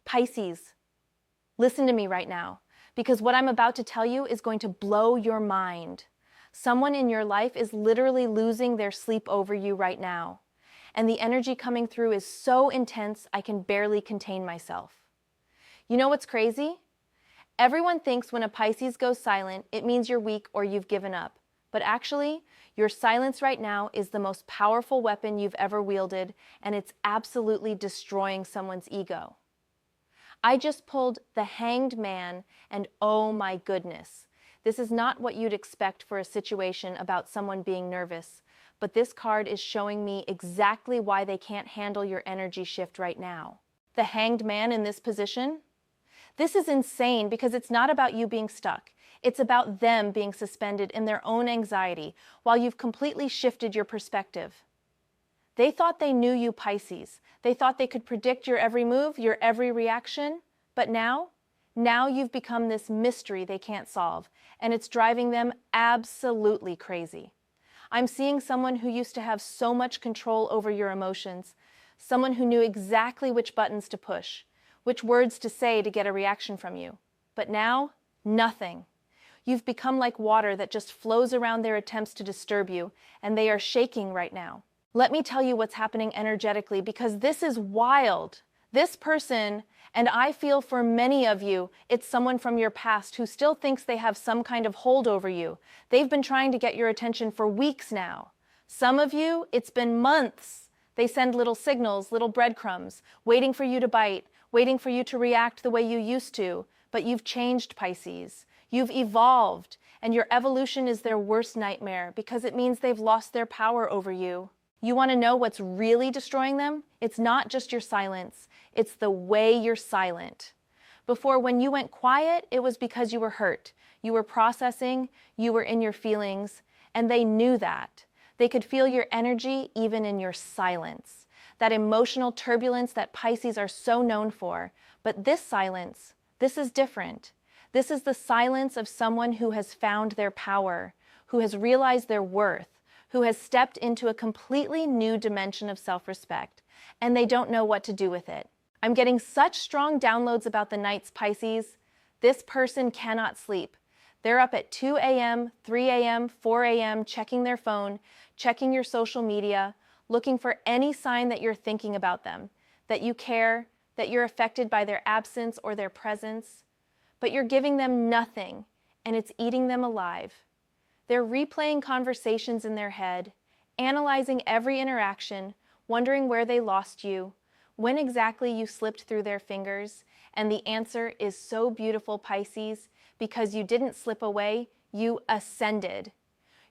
Pisces, listen to me right now, because what I'm about to tell you is going to blow your mind. Someone in your life is literally losing their sleep over you right now, and the energy coming through is so intense I can barely contain myself. You know what's crazy? Everyone thinks when a Pisces goes silent, it means you're weak or you've given up. But actually, your silence right now is the most powerful weapon you've ever wielded, and it's absolutely destroying someone's ego. I just pulled the Hanged Man, and oh my goodness, this is not what you'd expect for a situation about someone being nervous, but this card is showing me exactly why they can't handle your energy shift right now. The Hanged Man in this position? This is insane because it's not about you being stuck. It's about them being suspended in their own anxiety while you've completely shifted your perspective. They thought they knew you, Pisces. They thought they could predict your every move, your every reaction. But now you've become this mystery they can't solve, and it's driving them absolutely crazy. I'm seeing someone who used to have so much control over your emotions, someone who knew exactly which buttons to push, which words to say to get a reaction from you. But now, nothing. You've become like water that just flows around their attempts to disturb you, and they are shaking right now. Let me tell you what's happening energetically, because this is wild. This person, and I feel for many of you, it's someone from your past who still thinks they have some kind of hold over you. They've been trying to get your attention for weeks now. Some of you, it's been months. They send little signals, little breadcrumbs, waiting for you to bite, waiting for you to react the way you used to. But you've changed, Pisces. You've evolved, and your evolution is their worst nightmare because it means they've lost their power over you. You want to know what's really destroying them? It's not just your silence. It's the way you're silent. Before, when you went quiet, it was because you were hurt. You were processing, you were in your feelings, and they knew that. They could feel your energy even in your silence. That emotional turbulence that Pisces are so known for. But this silence, this is different. This is the silence of someone who has found their power, who has realized their worth, who has stepped into a completely new dimension of self-respect, and they don't know what to do with it. I'm getting such strong downloads about the nights, Pisces. This person cannot sleep. They're up at 2 a.m., 3 a.m., 4 a.m., checking their phone, checking your social media, looking for any sign that you're thinking about them, that you care, that you're affected by their absence or their presence. But you're giving them nothing, and it's eating them alive. They're replaying conversations in their head, analyzing every interaction, wondering where they lost you, when exactly you slipped through their fingers, and the answer is so beautiful, Pisces, because you didn't slip away, you ascended.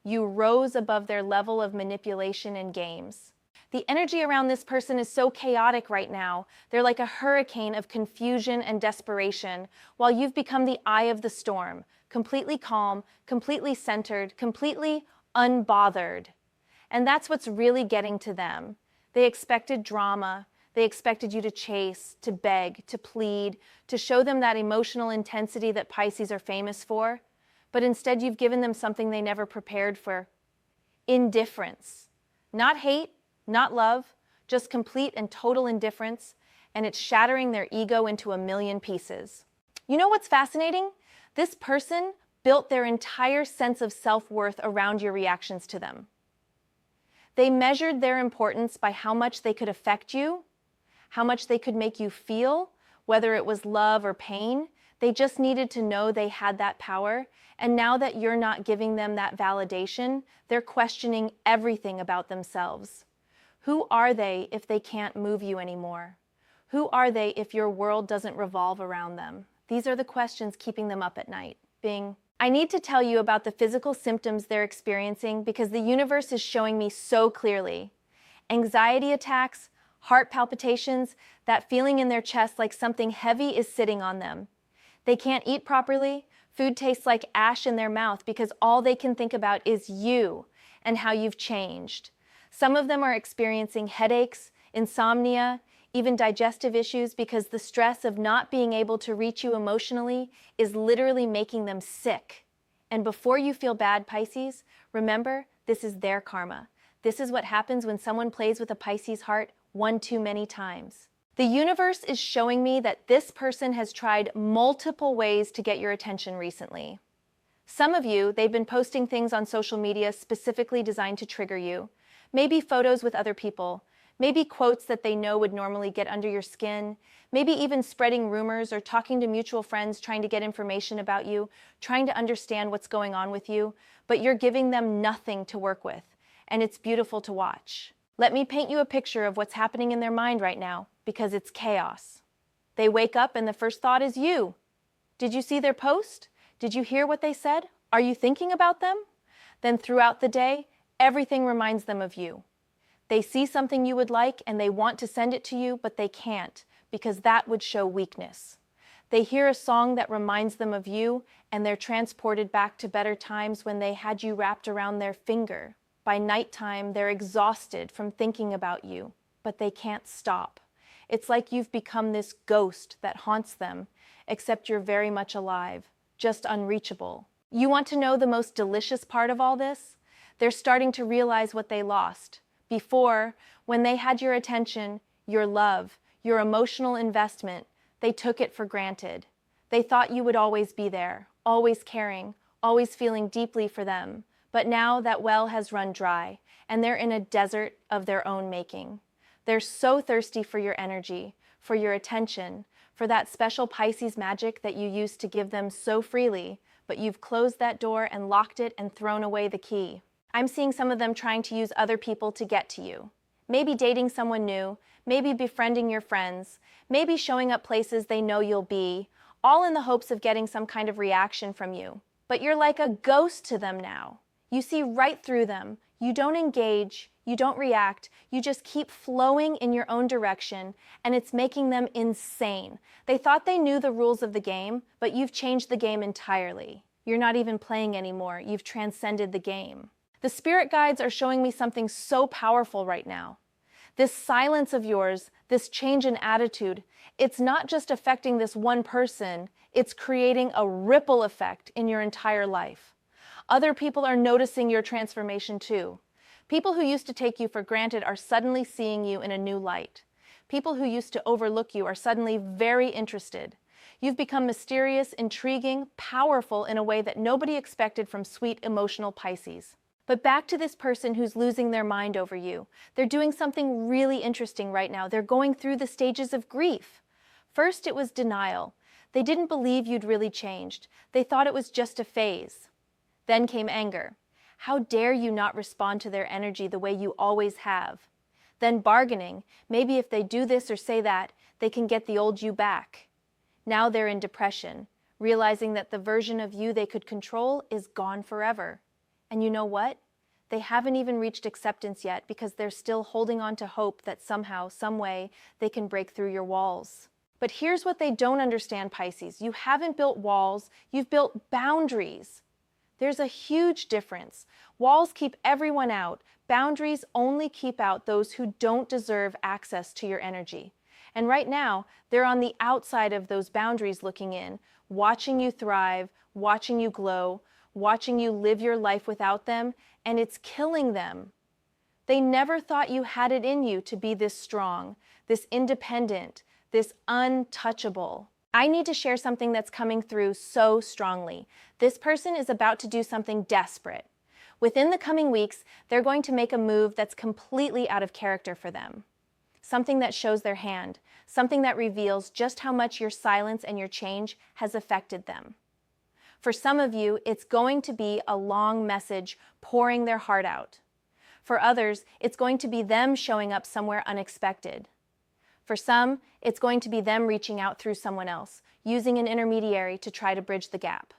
You rose above their level of manipulation and games. The energy around this person is so chaotic right now. They're like a hurricane of confusion and desperation, while you've become the eye of the storm, completely calm, completely centered, completely unbothered. And that's what's really getting to them. They expected drama. They expected you to chase, to beg, to plead, to show them that emotional intensity that Pisces are famous for. But instead, you've given them something they never prepared for: indifference. Not hate, not love, just complete and total indifference, and it's shattering their ego into a million pieces. You know what's fascinating? This person built their entire sense of self-worth around your reactions to them. They measured their importance by how much they could affect you, how much they could make you feel, whether it was love or pain. They just needed to know they had that power, and now that you're not giving them that validation, they're questioning everything about themselves. Who are they if they can't move you anymore? Who are they if your world doesn't revolve around them? These are the questions keeping them up at night. Bing. I need to tell you about the physical symptoms they're experiencing because the universe is showing me so clearly. Anxiety attacks, heart palpitations, that feeling in their chest like something heavy is sitting on them. They can't eat properly. Food tastes like ash in their mouth because all they can think about is you and how you've changed. Some of them are experiencing headaches, insomnia, even digestive issues because the stress of not being able to reach you emotionally is literally making them sick. And before you feel bad, Pisces, remember, this is their karma. This is what happens when someone plays with a Pisces heart one too many times. The universe is showing me that this person has tried multiple ways to get your attention recently. Some of you, they've been posting things on social media specifically designed to trigger you. Maybe photos with other people. Maybe quotes that they know would normally get under your skin. Maybe even spreading rumors or talking to mutual friends trying to get information about you, trying to understand what's going on with you, but you're giving them nothing to work with, and it's beautiful to watch. Let me paint you a picture of what's happening in their mind right now, because it's chaos. They wake up and the first thought is you. Did you see their post? Did you hear what they said? Are you thinking about them? Then throughout the day, everything reminds them of you. They see something you would like and they want to send it to you, but they can't, because that would show weakness. They hear a song that reminds them of you, and they're transported back to better times when they had you wrapped around their finger. By nighttime, they're exhausted from thinking about you, but they can't stop. It's like you've become this ghost that haunts them, except you're very much alive, just unreachable. You want to know the most delicious part of all this? They're starting to realize what they lost. Before, when they had your attention, your love, your emotional investment, they took it for granted. They thought you would always be there, always caring, always feeling deeply for them. But now that well has run dry, and they're in a desert of their own making. They're so thirsty for your energy, for your attention, for that special Pisces magic that you used to give them so freely, but you've closed that door and locked it and thrown away the key. I'm seeing some of them trying to use other people to get to you. Maybe dating someone new, maybe befriending your friends, maybe showing up places they know you'll be, all in the hopes of getting some kind of reaction from you. But you're like a ghost to them now. You see right through them. You don't engage, you don't react, you just keep flowing in your own direction, and it's making them insane. They thought they knew the rules of the game, but you've changed the game entirely. You're not even playing anymore, you've transcended the game. The spirit guides are showing me something so powerful right now. This silence of yours, this change in attitude, it's not just affecting this one person, it's creating a ripple effect in your entire life. Other people are noticing your transformation too. People who used to take you for granted are suddenly seeing you in a new light. People who used to overlook you are suddenly very interested. You've become mysterious, intriguing, powerful in a way that nobody expected from sweet, emotional Pisces. But back to this person who's losing their mind over you. They're doing something really interesting right now. They're going through the stages of grief. First, it was denial. They didn't believe you'd really changed. They thought it was just a phase. Then came anger. How dare you not respond to their energy the way you always have? Then bargaining. Maybe if they do this or say that, they can get the old you back. Now they're in depression, realizing that the version of you they could control is gone forever. And you know what? They haven't even reached acceptance yet because they're still holding on to hope that somehow, some way, they can break through your walls. But here's what they don't understand, Pisces. You haven't built walls, you've built boundaries. There's a huge difference. Walls keep everyone out. Boundaries only keep out those who don't deserve access to your energy. And right now, they're on the outside of those boundaries looking in, watching you thrive, watching you glow, watching you live your life without them, and it's killing them. They never thought you had it in you to be this strong, this independent, this untouchable. I need to share something that's coming through so strongly. This person is about to do something desperate. Within the coming weeks, they're going to make a move that's completely out of character for them. Something that shows their hand, something that reveals just how much your silence and your change has affected them. For some of you, it's going to be a long message pouring their heart out. For others, it's going to be them showing up somewhere unexpected. For some, it's going to be them reaching out through someone else, using an intermediary to try to bridge the gap.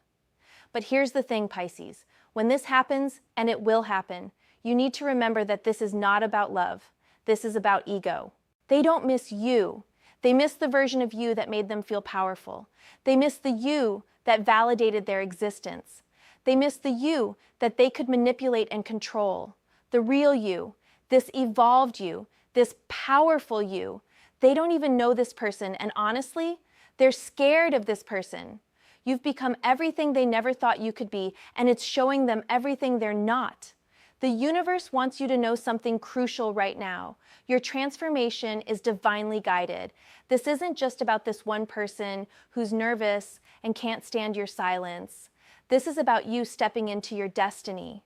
But here's the thing, Pisces. When this happens, and it will happen, you need to remember that this is not about love. This is about ego. They don't miss you. They miss the version of you that made them feel powerful. They miss the you that validated their existence. They miss the you that they could manipulate and control. The real you, this evolved you, this powerful you. They don't even know this person, and honestly, they're scared of this person. You've become everything they never thought you could be, and it's showing them everything they're not. The universe wants you to know something crucial right now. Your transformation is divinely guided. This isn't just about this one person who's nervous and can't stand your silence. This is about you stepping into your destiny.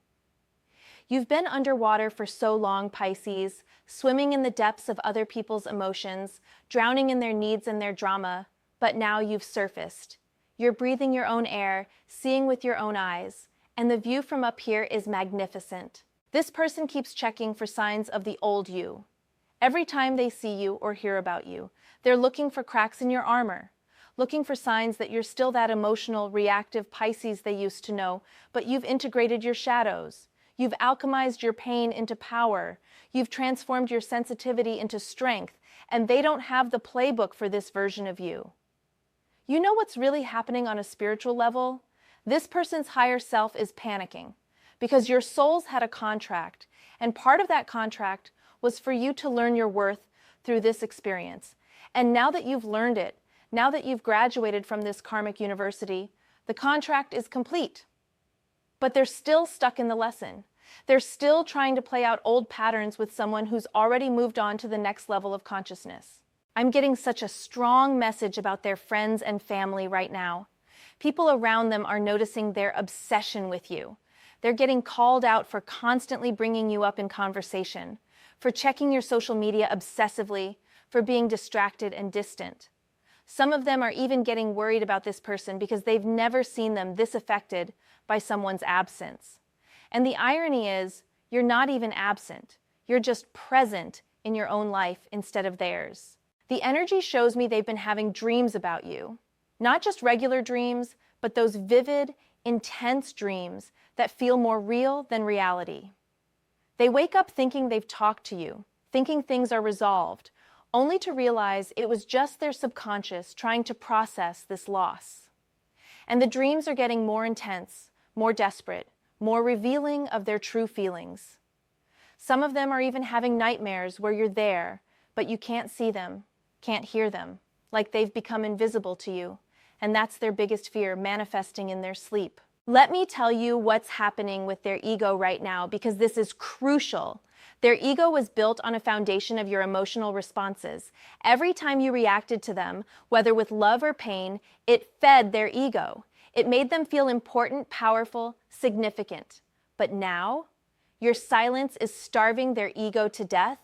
You've been underwater for so long, Pisces, swimming in the depths of other people's emotions, drowning in their needs and their drama, but now you've surfaced. You're breathing your own air, seeing with your own eyes, and the view from up here is magnificent. This person keeps checking for signs of the old you. Every time they see you or hear about you, they're looking for cracks in your armor, looking for signs that you're still that emotional, reactive Pisces they used to know, but you've integrated your shadows. You've alchemized your pain into power. You've transformed your sensitivity into strength, and they don't have the playbook for this version of you. You know what's really happening on a spiritual level? This person's higher self is panicking because your souls had a contract, and part of that contract was for you to learn your worth through this experience. And now that you've learned it, now that you've graduated from this karmic university, the contract is complete. But they're still stuck in the lesson. They're still trying to play out old patterns with someone who's already moved on to the next level of consciousness. I'm getting such a strong message about their friends and family right now. People around them are noticing their obsession with you. They're getting called out for constantly bringing you up in conversation, for checking your social media obsessively, for being distracted and distant. Some of them are even getting worried about this person because they've never seen them this affected by someone's absence. And the irony is, you're not even absent. You're just present in your own life instead of theirs. The energy shows me they've been having dreams about you. Not just regular dreams, but those vivid, intense dreams that feel more real than reality. They wake up thinking they've talked to you, thinking things are resolved, only to realize it was just their subconscious trying to process this loss. And the dreams are getting more intense, more desperate, more revealing of their true feelings. Some of them are even having nightmares where you're there, but you can't see them, can't hear them, like they've become invisible to you. And that's their biggest fear, manifesting in their sleep. Let me tell you what's happening with their ego right now, because this is crucial. Their ego was built on a foundation of your emotional responses. Every time you reacted to them, whether with love or pain, it fed their ego. It made them feel important, powerful, significant. But now, your silence is starving their ego to death.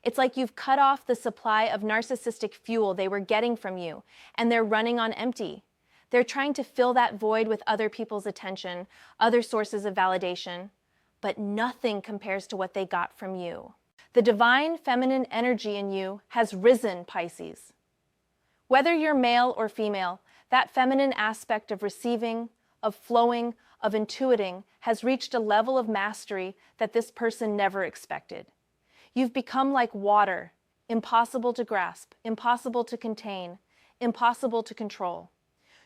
It's like you've cut off the supply of narcissistic fuel they were getting from you, and they're running on empty. They're trying to fill that void with other people's attention, other sources of validation, but nothing compares to what they got from you. The divine feminine energy in you has risen, Pisces. Whether you're male or female, that feminine aspect of receiving, of flowing, of intuiting has reached a level of mastery that this person never expected. You've become like water, impossible to grasp, impossible to contain, impossible to control.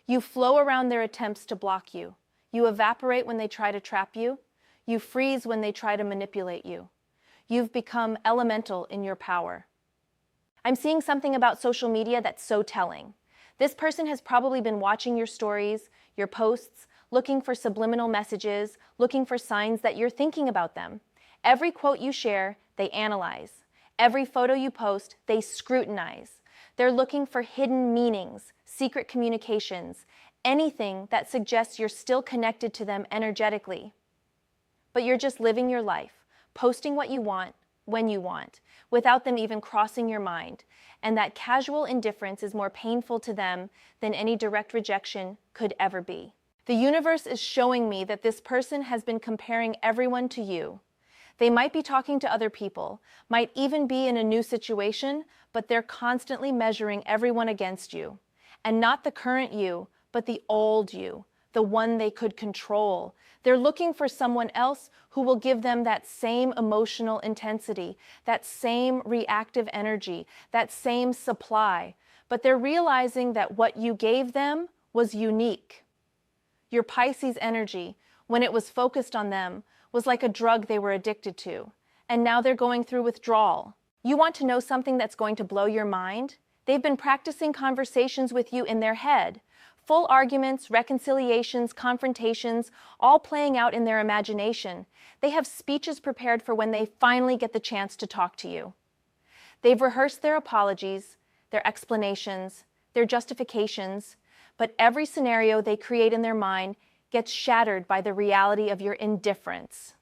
You flow around their attempts to block you. You evaporate when they try to trap you. You freeze when they try to manipulate you. You've become elemental in your power. I'm seeing something about social media that's so telling. This person has probably been watching your stories, your posts, looking for subliminal messages, looking for signs that you're thinking about them. Every quote you share, they analyze. Every photo you post, they scrutinize. They're looking for hidden meanings, secret communications, anything that suggests you're still connected to them energetically. But you're just living your life, posting what you want, when you want, without them even crossing your mind. And that casual indifference is more painful to them than any direct rejection could ever be. The universe is showing me that this person has been comparing everyone to you. They might be talking to other people, might even be in a new situation, but they're constantly measuring everyone against you. And not the current you, but the old you, the one they could control. They're looking for someone else who will give them that same emotional intensity, that same reactive energy, that same supply. But they're realizing that what you gave them was unique. Your Pisces energy, when it was focused on them, was like a drug they were addicted to, and now they're going through withdrawal. You want to know something that's going to blow your mind? They've been practicing conversations with you in their head. Full arguments, reconciliations, confrontations, all playing out in their imagination. They have speeches prepared for when they finally get the chance to talk to you. They've rehearsed their apologies, their explanations, their justifications, but every scenario they create in their mind gets shattered by the reality of your indifference.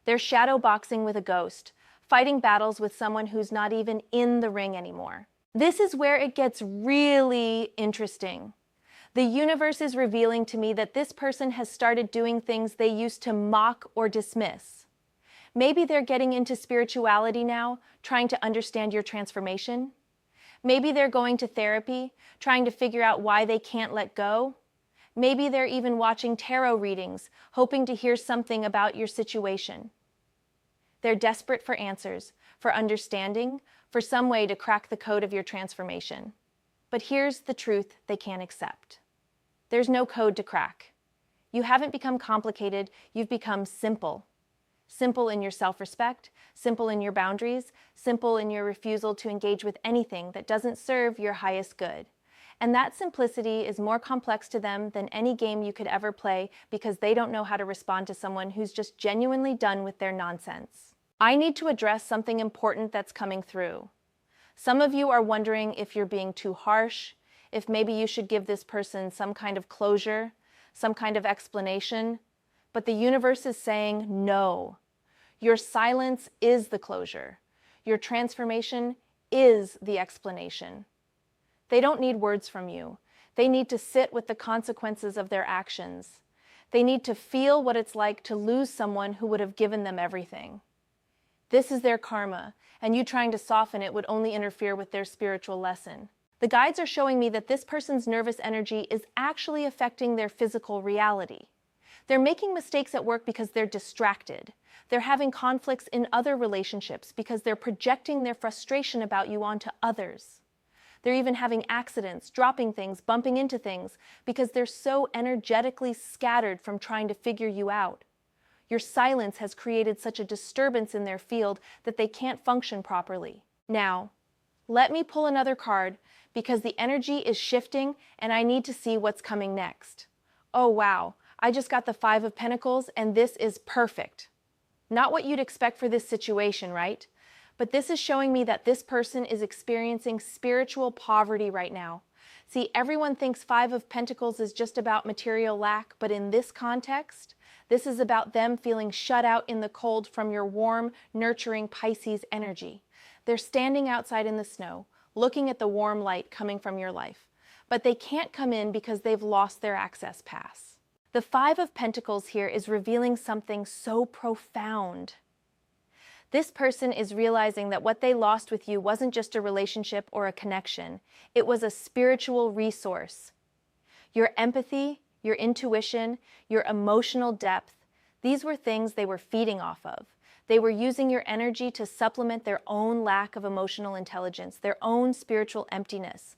They're shadow boxing with a ghost, fighting battles with someone who's not even in the ring anymore. This is where it gets really interesting. The universe is revealing to me that this person has started doing things they used to mock or dismiss. Maybe they're getting into spirituality now, trying to understand your transformation. Maybe they're going to therapy, trying to figure out why they can't let go. Maybe they're even watching tarot readings, hoping to hear something about your situation. They're desperate for answers, for understanding, for some way to crack the code of your transformation. But here's the truth they can't accept. There's no code to crack. You haven't become complicated, you've become simple. Simple in your self-respect, simple in your boundaries, simple in your refusal to engage with anything that doesn't serve your highest good. And that simplicity is more complex to them than any game you could ever play because they don't know how to respond to someone who's just genuinely done with their nonsense. I need to address something important that's coming through. Some of you are wondering if you're being too harsh, if maybe you should give this person some kind of closure, some kind of explanation. But the universe is saying no. Your silence is the closure. Your transformation is the explanation. They don't need words from you. They need to sit with the consequences of their actions. They need to feel what it's like to lose someone who would have given them everything. This is their karma, and you trying to soften it would only interfere with their spiritual lesson. The guides are showing me that this person's nervous energy is actually affecting their physical reality. They're making mistakes at work because they're distracted. They're having conflicts in other relationships because they're projecting their frustration about you onto others. They're even having accidents, dropping things, bumping into things, because they're so energetically scattered from trying to figure you out. Your silence has created such a disturbance in their field that they can't function properly. Now, let me pull another card because the energy is shifting and I need to see what's coming next. Oh wow, I just got the Five of Pentacles and this is perfect. Not what you'd expect for this situation, right? But this is showing me that this person is experiencing spiritual poverty right now. See, everyone thinks Five of Pentacles is just about material lack, but in this context, this is about them feeling shut out in the cold from your warm, nurturing Pisces energy. They're standing outside in the snow, looking at the warm light coming from your life, but they can't come in because they've lost their access pass. The Five of Pentacles here is revealing something so profound. This person is realizing that what they lost with you wasn't just a relationship or a connection. It was a spiritual resource. Your empathy, your intuition, your emotional depth, these were things they were feeding off of. They were using your energy to supplement their own lack of emotional intelligence, their own spiritual emptiness.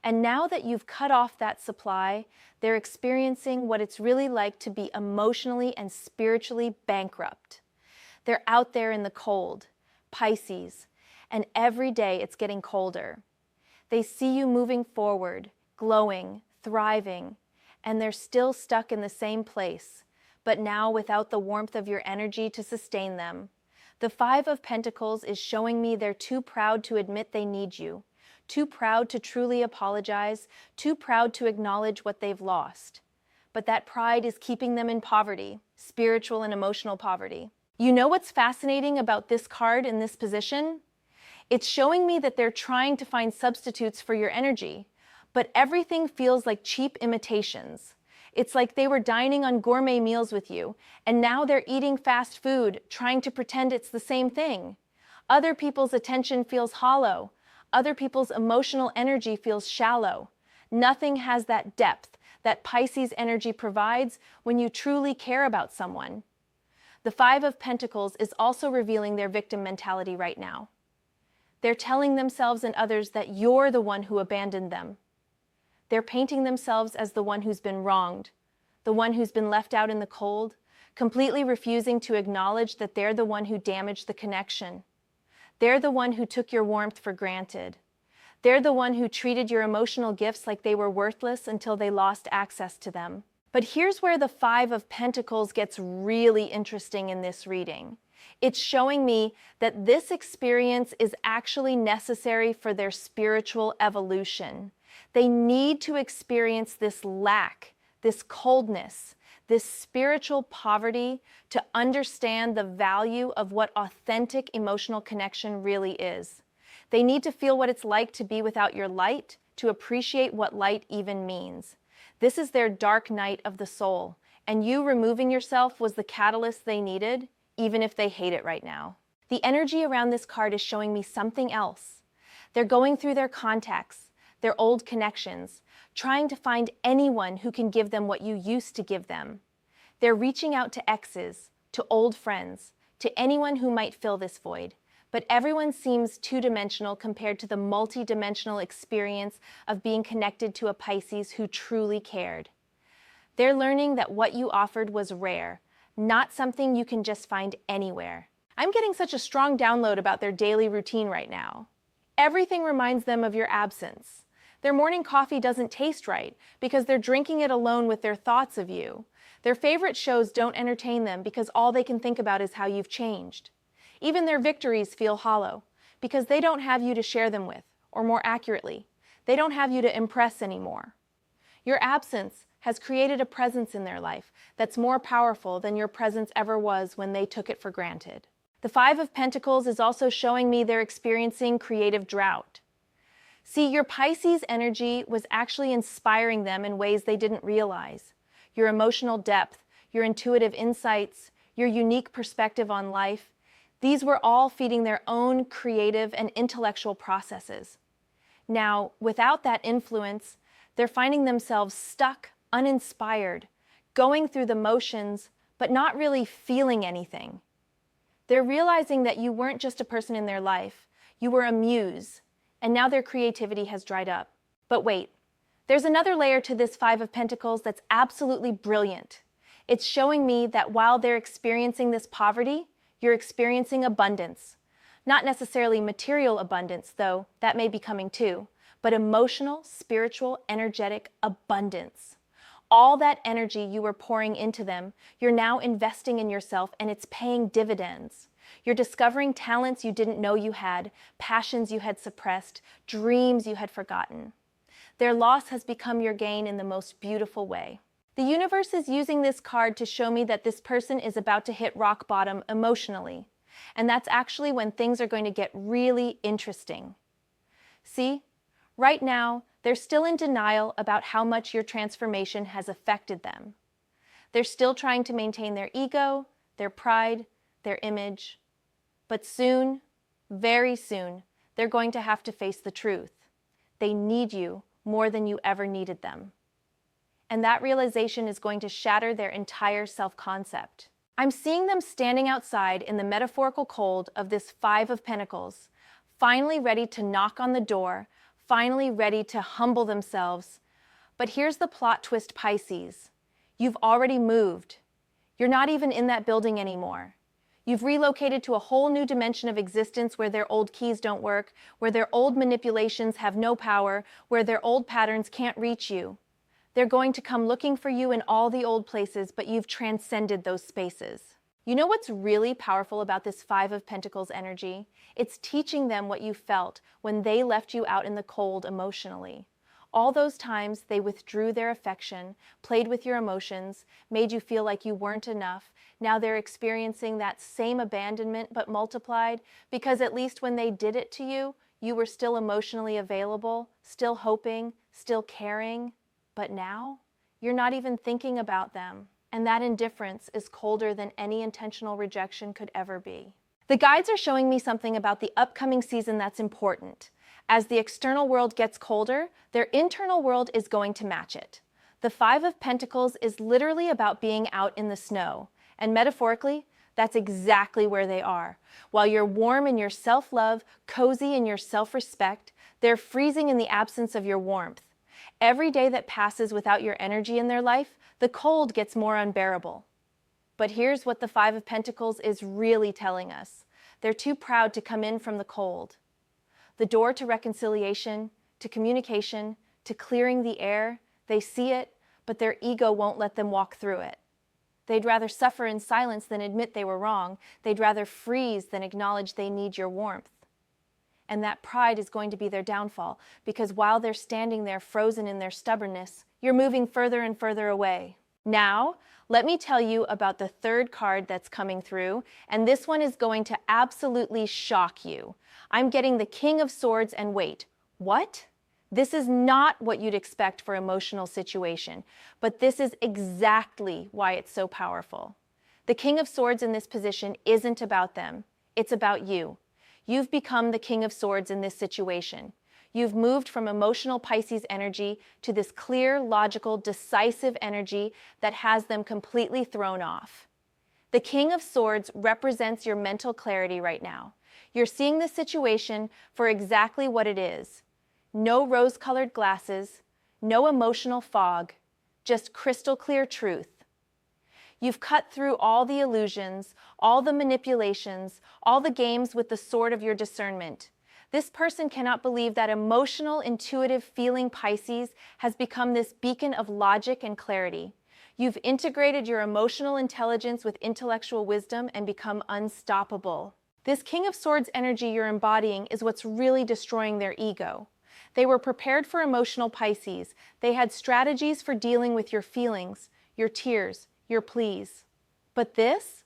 And now that you've cut off that supply, they're experiencing what it's really like to be emotionally and spiritually bankrupt. They're out there in the cold, Pisces, and every day it's getting colder. They see you moving forward, glowing, thriving, and they're still stuck in the same place, but now without the warmth of your energy to sustain them. The Five of Pentacles is showing me they're too proud to admit they need you, too proud to truly apologize, too proud to acknowledge what they've lost. But that pride is keeping them in poverty, spiritual and emotional poverty. You know what's fascinating about this card in this position? It's showing me that they're trying to find substitutes for your energy, but everything feels like cheap imitations. It's like they were dining on gourmet meals with you, and now they're eating fast food, trying to pretend it's the same thing. Other people's attention feels hollow. Other people's emotional energy feels shallow. Nothing has that depth that Pisces energy provides when you truly care about someone. The Five of Pentacles is also revealing their victim mentality right now. They're telling themselves and others that you're the one who abandoned them. They're painting themselves as the one who's been wronged, the one who's been left out in the cold, completely refusing to acknowledge that they're the one who damaged the connection. They're the one who took your warmth for granted. They're the one who treated your emotional gifts like they were worthless until they lost access to them. But here's where the Five of Pentacles gets really interesting in this reading. It's showing me that this experience is actually necessary for their spiritual evolution. They need to experience this lack, this coldness, this spiritual poverty to understand the value of what authentic emotional connection really is. They need to feel what it's like to be without your light, to appreciate what light even means. This is their dark night of the soul, and you removing yourself was the catalyst they needed, even if they hate it right now. The energy around this card is showing me something else. They're going through their contacts, their old connections, trying to find anyone who can give them what you used to give them. They're reaching out to exes, to old friends, to anyone who might fill this void. But everyone seems two-dimensional compared to the multi-dimensional experience of being connected to a Pisces who truly cared. They're learning that what you offered was rare, not something you can just find anywhere. I'm getting such a strong download about their daily routine right now. Everything reminds them of your absence. Their morning coffee doesn't taste right because they're drinking it alone with their thoughts of you. Their favorite shows don't entertain them because all they can think about is how you've changed. Even their victories feel hollow because they don't have you to share them with, or more accurately, they don't have you to impress anymore. Your absence has created a presence in their life that's more powerful than your presence ever was when they took it for granted. The Five of Pentacles is also showing me they're experiencing creative drought. See, your Pisces energy was actually inspiring them in ways they didn't realize. Your emotional depth, your intuitive insights, your unique perspective on life, these were all feeding their own creative and intellectual processes. Now, without that influence, they're finding themselves stuck, uninspired, going through the motions, but not really feeling anything. They're realizing that you weren't just a person in their life, you were a muse, and now their creativity has dried up. But wait, there's another layer to this Five of Pentacles that's absolutely brilliant. It's showing me that while they're experiencing this poverty, you're experiencing abundance. Not necessarily material abundance, though, that may be coming too, but emotional, spiritual, energetic abundance. All that energy you were pouring into them, you're now investing in yourself and it's paying dividends. You're discovering talents you didn't know you had, passions you had suppressed, dreams you had forgotten. Their loss has become your gain in the most beautiful way. The universe is using this card to show me that this person is about to hit rock bottom emotionally. And that's actually when things are going to get really interesting. See, right now, they're still in denial about how much your transformation has affected them. They're still trying to maintain their ego, their pride, their image. But soon, very soon, they're going to have to face the truth. They need you more than you ever needed them. And that realization is going to shatter their entire self-concept. I'm seeing them standing outside in the metaphorical cold of this Five of Pentacles, finally ready to knock on the door, finally ready to humble themselves. But here's the plot twist, Pisces. You've already moved. You're not even in that building anymore. You've relocated to a whole new dimension of existence where their old keys don't work, where their old manipulations have no power, where their old patterns can't reach you. They're going to come looking for you in all the old places, but you've transcended those spaces. You know what's really powerful about this Five of Pentacles energy? It's teaching them what you felt when they left you out in the cold emotionally. All those times they withdrew their affection, played with your emotions, made you feel like you weren't enough. Now they're experiencing that same abandonment but multiplied because at least when they did it to you, you were still emotionally available, still hoping, still caring. But now, you're not even thinking about them, and that indifference is colder than any intentional rejection could ever be. The guides are showing me something about the upcoming season that's important. As the external world gets colder, their internal world is going to match it. The Five of Pentacles is literally about being out in the snow, and metaphorically, that's exactly where they are. While you're warm in your self-love, cozy in your self-respect, they're freezing in the absence of your warmth. Every day that passes without your energy in their life, the cold gets more unbearable. But here's what the Five of Pentacles is really telling us. They're too proud to come in from the cold. the door to reconciliation, to communication, to clearing the air. They see it, but their ego won't let them walk through it. They'd rather suffer in silence than admit they were wrong. They'd rather freeze than acknowledge they need your warmth. And that pride is going to be their downfall, because while they're standing there frozen in their stubbornness, you're moving further and further away. Now, let me tell you about the third card that's coming through, and this one is going to absolutely shock you. I'm getting the King of Swords, and wait, what? This is not what you'd expect for emotional situation, but this is exactly why it's so powerful. The King of Swords in this position isn't about them, it's about you. You've become the King of Swords in this situation. You've moved from emotional Pisces energy to this clear, logical, decisive energy that has them completely thrown off. The King of Swords represents your mental clarity right now. You're seeing the situation for exactly what it is. No rose-colored glasses, no emotional fog, just crystal clear truth. You've cut through all the illusions, all the manipulations, all the games with the sword of your discernment. This person cannot believe that emotional, intuitive, feeling Pisces has become this beacon of logic and clarity. You've integrated your emotional intelligence with intellectual wisdom and become unstoppable. This King of Swords energy you're embodying is what's really destroying their ego. They were prepared for emotional Pisces. They had strategies for dealing with your feelings, your tears, your pleas. But this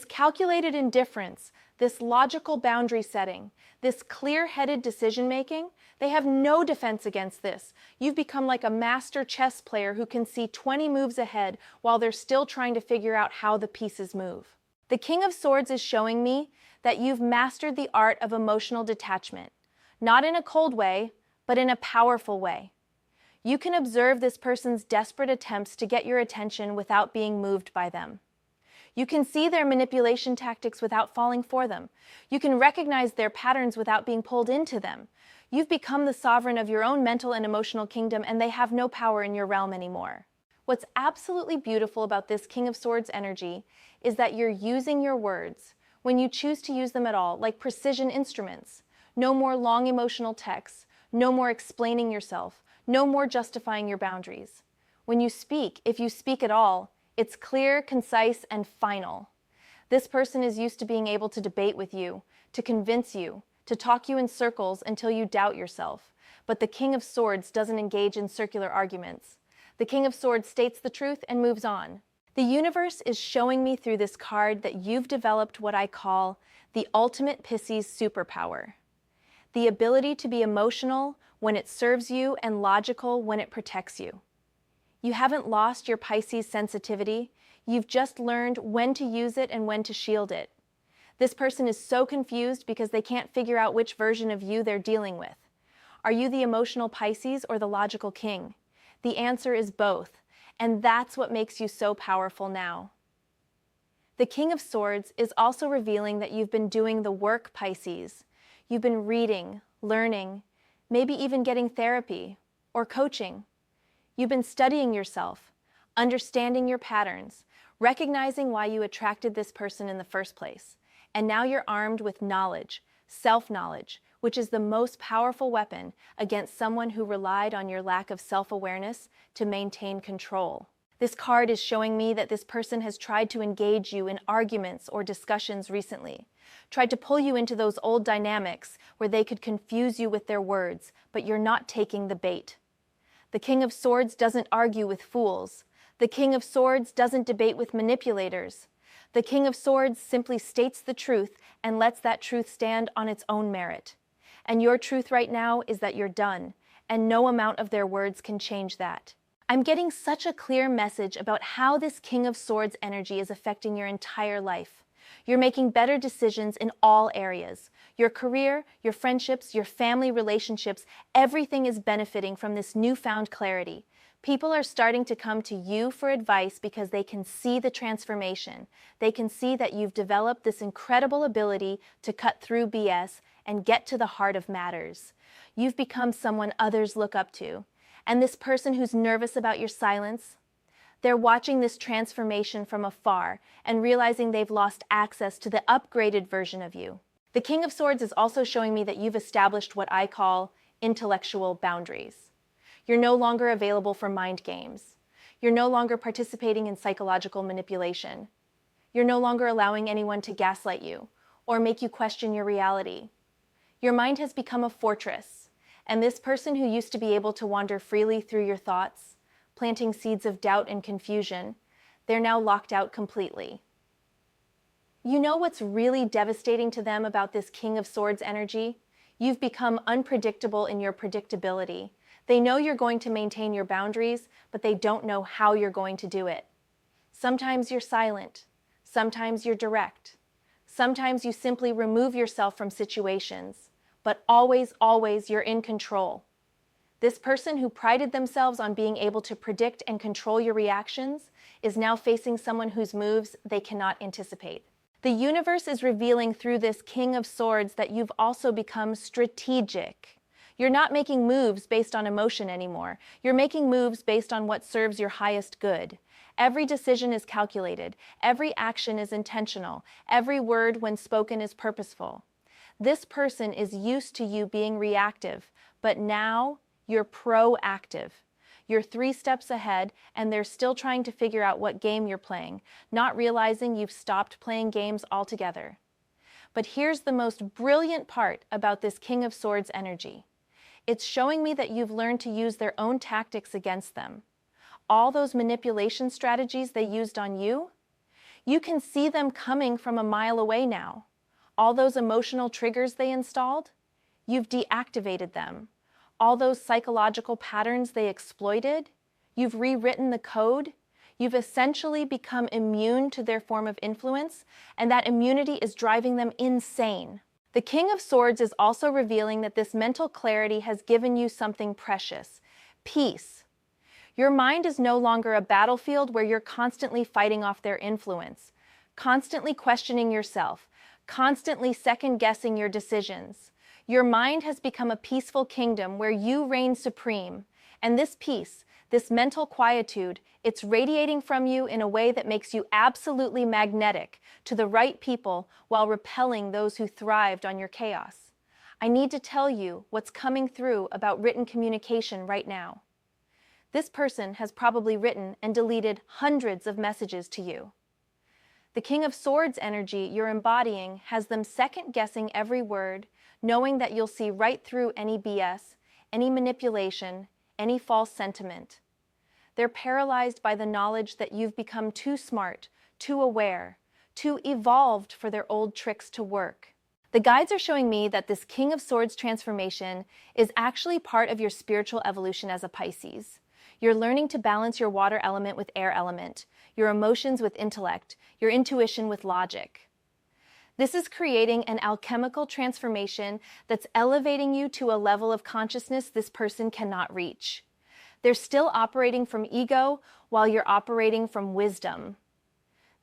calculated indifference, this logical boundary setting, this clear-headed decision-making, they have no defense against this. You've become like a master chess player who can see 20 moves ahead while they're still trying to figure out how the pieces move. The King of Swords is showing me that you've mastered the art of emotional detachment, not in a cold way, but in a powerful way. You can observe this person's desperate attempts to get your attention without being moved by them. You can see their manipulation tactics without falling for them. You can recognize their patterns without being pulled into them. You've become the sovereign of your own mental and emotional kingdom, and they have no power in your realm anymore. What's absolutely beautiful about this King of Swords energy is that you're using your words, when you choose to use them at all, like precision instruments. No more long emotional texts, no more explaining yourself, no more justifying your boundaries. When you speak, if you speak at all, it's clear, concise, and final. This person is used to being able to debate with you, to convince you, to talk you in circles until you doubt yourself. But the King of Swords doesn't engage in circular arguments. The King of Swords states the truth and moves on. The universe is showing me through this card that you've developed what I call the ultimate Pisces superpower. The ability to be emotional when it serves you and logical when it protects you. You haven't lost your Pisces sensitivity, you've just learned when to use it and when to shield it. This person is so confused because they can't figure out which version of you they're dealing with. Are you the emotional Pisces or the logical king? The answer is both, and that's what makes you so powerful now. The King of Swords is also revealing that you've been doing the work, Pisces. You've been reading, learning, maybe even getting therapy or coaching. You've been studying yourself, understanding your patterns, recognizing why you attracted this person in the first place. And now you're armed with knowledge, self-knowledge, which is the most powerful weapon against someone who relied on your lack of self-awareness to maintain control. This card is showing me that this person has tried to engage you in arguments or discussions recently, tried to pull you into those old dynamics where they could confuse you with their words, but you're not taking the bait. The King of Swords doesn't argue with fools. The King of Swords doesn't debate with manipulators. The King of Swords simply states the truth and lets that truth stand on its own merit. And your truth right now is that you're done, and no amount of their words can change that. I'm getting such a clear message about how this King of Swords energy is affecting your entire life. You're making better decisions in all areas. Your career, your friendships, your family relationships, everything is benefiting from this newfound clarity. People are starting to come to you for advice because they can see the transformation. They can see that you've developed this incredible ability to cut through BS and get to the heart of matters. You've become someone others look up to. And this person who's nervous about your silence, they're watching this transformation from afar and realizing they've lost access to the upgraded version of you. The King of Swords is also showing me that you've established what I call intellectual boundaries. You're no longer available for mind games. You're no longer participating in psychological manipulation. You're no longer allowing anyone to gaslight you or make you question your reality. Your mind has become a fortress, and this person who used to be able to wander freely through your thoughts, planting seeds of doubt and confusion, they're now locked out completely. You know what's really devastating to them about this King of Swords energy? You've become unpredictable in your predictability. They know you're going to maintain your boundaries, but they don't know how you're going to do it. Sometimes you're silent. Sometimes you're direct. Sometimes you simply remove yourself from situations, but always, always you're in control. This person who prided themselves on being able to predict and control your reactions is now facing someone whose moves they cannot anticipate. The universe is revealing through this King of Swords that you've also become strategic. You're not making moves based on emotion anymore. You're making moves based on what serves your highest good. Every decision is calculated. Every action is intentional. Every word, when spoken, is purposeful. This person is used to you being reactive, but now you're proactive. You're 3 steps ahead, and they're still trying to figure out what game you're playing, not realizing you've stopped playing games altogether. But here's the most brilliant part about this King of Swords energy. It's showing me that you've learned to use their own tactics against them. All those manipulation strategies they used on you, you can see them coming from a mile away now. All those emotional triggers they installed, you've deactivated them. All those psychological patterns they exploited, you've rewritten the code. You've essentially become immune to their form of influence, and that immunity is driving them insane. The King of Swords is also revealing that this mental clarity has given you something precious: peace. Your mind is no longer a battlefield where you're constantly fighting off their influence, constantly questioning yourself, constantly second-guessing your decisions. Your mind has become a peaceful kingdom where you reign supreme, and this peace, this mental quietude, it's radiating from you in a way that makes you absolutely magnetic to the right people while repelling those who thrived on your chaos. I need to tell you what's coming through about written communication right now. This person has probably written and deleted hundreds of messages to you. The King of Swords energy you're embodying has them second-guessing every word, knowing that you'll see right through any BS, any manipulation, any false sentiment. They're paralyzed by the knowledge that you've become too smart, too aware, too evolved for their old tricks to work. The guides are showing me that this King of Swords transformation is actually part of your spiritual evolution as a Pisces. You're learning to balance your water element with air element, your emotions with intellect, your intuition with logic. This is creating an alchemical transformation that's elevating you to a level of consciousness this person cannot reach. They're still operating from ego while you're operating from wisdom.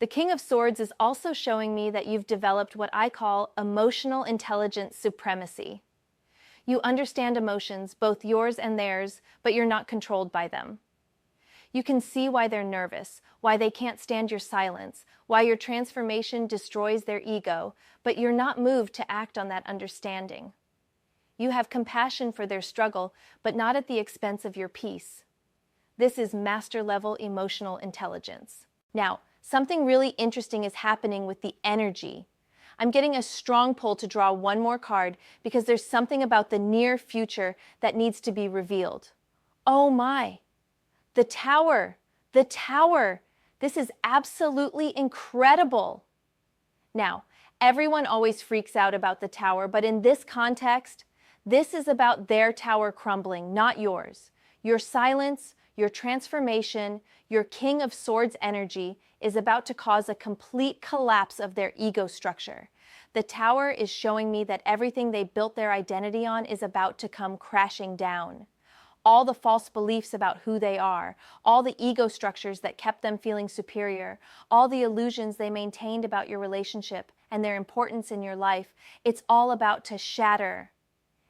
The King of Swords is also showing me that you've developed what I call emotional intelligence supremacy. You understand emotions, both yours and theirs, but you're not controlled by them. You can see why they're nervous, why they can't stand your silence, why your transformation destroys their ego, but you're not moved to act on that understanding. You have compassion for their struggle, but not at the expense of your peace. This is master-level emotional intelligence. Now, something really interesting is happening with the energy. I'm getting a strong pull to draw one more card because there's something about the near future that needs to be revealed. Oh my! The Tower! The Tower! This is absolutely incredible! Now, everyone always freaks out about the Tower, but in this context, this is about their tower crumbling, not yours. Your silence, your transformation, your King of Swords energy is about to cause a complete collapse of their ego structure. The Tower is showing me that everything they built their identity on is about to come crashing down. All the false beliefs about who they are, all the ego structures that kept them feeling superior, all the illusions they maintained about your relationship and their importance in your life, it's all about to shatter.